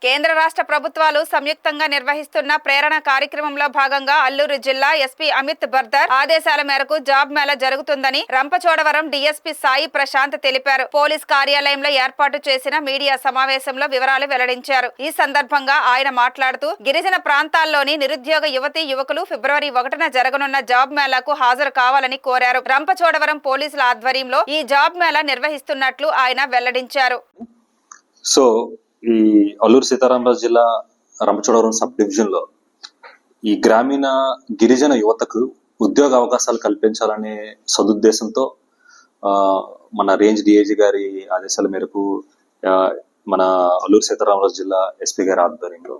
కేంద్ర రాష్ట్ర ప్రభుత్వాలు సంయుక్తంగా నిర్వహిస్తున్న ప్రేరణ కార్యక్రమంలో భాగంగా అల్లూరు జిల్లా ఎస్పీ అమిత్ బర్దర్ ఆదేశాల మేరకు జాబ్ మేళా జరుగుతుందని రంపచోడవరం డీఎస్పీ సాయి ప్రశాంత్ తెలిపారు. పోలీస్ కార్యాలయంలో ఏర్పాటు చేసిన మీడియా సమావేశంలో వివరాలు వెల్లడించారు. ఈ సందర్భంగా ఆయన మాట్లాడుతూ గిరిజన ప్రాంతాల్లోని నిరుద్యోగ యువతీ యువకులు ఫిబ్రవరి 1న జరగనున్న జాబ్ మేళాకు హాజరు కావాలని కోరారు. రంపచోడవరం పోలీసుల ఆధ్వర్యంలో ఈ జాబ్ మేళా నిర్వహిస్తున్నట్లు ఆయన వెల్లడించారు. ఈ అల్లూరు సీతారామరాజు జిల్లా రంపచోడవరం సబ్ డివిజన్ లో ఈ గ్రామీణ గిరిజన యువతకు ఉద్యోగ అవకాశాలు కల్పించాలనే సదుద్దేశంతో మన రేంజ్ డిఐజీ గారి ఆదేశాల మేరకు మన అల్లూరు సీతారామరాజు జిల్లా ఎస్పీ గారి ఆధ్వర్యంలో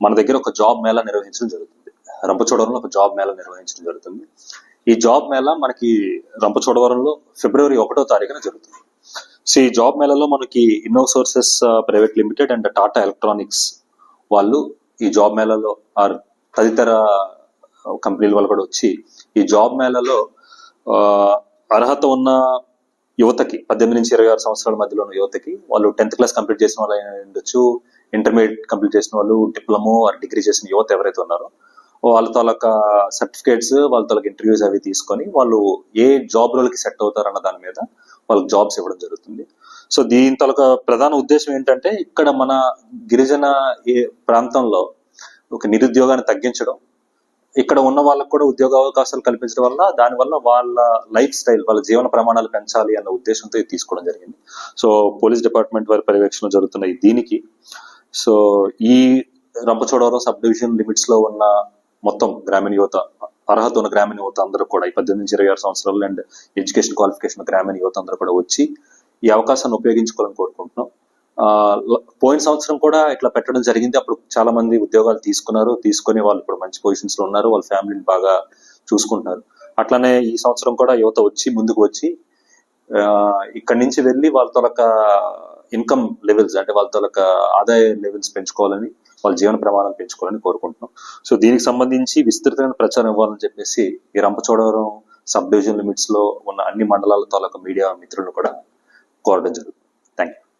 మన దగ్గర ఒక జాబ్ మేళా నిర్వహించడం జరుగుతుంది. రంపచోడవరంలో ఒక జాబ్ మేళా నిర్వహించడం జరుగుతుంది. ఈ జాబ్ మేళా మనకి రంపచోడవరంలో ఫిబ్రవరి 1వ తారీఖున జరుగుతుంది. సో ఈ జాబ్ మేళాలో మనకి Innosources private limited and Tata electronics వాళ్ళు ఈ జాబ్ మేళాలో తదితర కంపెనీల వాళ్ళు కూడా వచ్చి ఈ జాబ్ మేళాలో అర్హత ఉన్న యువతకి 18 నుంచి 26 సంవత్సరాల మధ్యలో ఉన్న యువతకి వాళ్ళు 10th క్లాస్ కంప్లీట్ చేసిన వాళ్ళు ఉండొచ్చు, ఇంటర్మీడియట్ కంప్లీట్ చేసిన వాళ్ళు, డిప్లొమో ఆర్ డిగ్రీ చేసిన యువత ఎవరైతే ఉన్నారో వాళ్ళ తాలూకా సర్టిఫికేట్స్ వాళ్ళ తాలూకా ఇంటర్వ్యూస్ అవి తీసుకొని వాళ్ళు ఏ జాబ్ రోల్కి సెట్ అవుతారన్న దాని మీద వాళ్ళకి జాబ్స్ ఇవ్వడం జరుగుతుంది. సో దీని తాలూకా ప్రధాన ఉద్దేశం ఏంటంటే ఇక్కడ మన గిరిజన ప్రాంతంలో ఒక నిరుద్యోగాన్ని తగ్గించడం, ఇక్కడ ఉన్న వాళ్ళకు కూడా ఉద్యోగ అవకాశాలు కల్పించడం వల్ల దానివల్ల వాళ్ళ లైఫ్ స్టైల్ వాళ్ళ జీవన ప్రమాణాలు పెంచాలి అన్న ఉద్దేశంతో ఇది తీసుకోవడం జరిగింది. సో పోలీస్ డిపార్ట్మెంట్ వారి పర్యవేక్షణ జరుగుతున్న దీనికి సో ఈ రంపచోడవరం సబ్ డివిజన్ లిమిట్స్ లో ఉన్న మొత్తం గ్రామీణ యువత, అర్హత ఉన్న గ్రామీణ యువత అందరూ కూడా 18 నుంచి 26 సంవత్సరాలు అండ్ ఎడ్యుకేషన్ క్వాలిఫికేషన్ గ్రామీణ యువత అందరూ కూడా వచ్చి ఈ అవకాశాన్ని ఉపయోగించుకోవాలని కోరుకుంటున్నాం. పోయిన సంవత్సరం కూడా ఇట్లా పెట్టడం జరిగింది. అప్పుడు చాలా మంది ఉద్యోగాలు తీసుకుని వాళ్ళు ఇప్పుడు మంచి పొజిషన్స్ లో ఉన్నారు, వాళ్ళ ఫ్యామిలీని బాగా చూసుకుంటున్నారు. అట్లానే ఈ సంవత్సరం కూడా యువత ముందుకు వచ్చి ఇక్కడి నుంచి వెళ్ళి వాళ్ళ తాలూకా ఇన్కమ్ లెవెల్స్ అంటే వాళ్ళ తాలూకా ఆదాయ లెవెల్స్ పెంచుకోవాలని, వాళ్ళ జీవన ప్రమాణాలు పెంచుకోవాలని కోరుకుంటున్నాం. సో దీనికి సంబంధించి విస్తృతమైన ప్రచారం ఇవ్వాలని చెప్పేసి ఈ రంపచోడవరం సబ్ డివిజన్ లిమిట్స్ లో ఉన్న అన్ని మండలాల తాలూకా మీడియా మిత్రులను కూడా కోరడం జరుగుతుంది.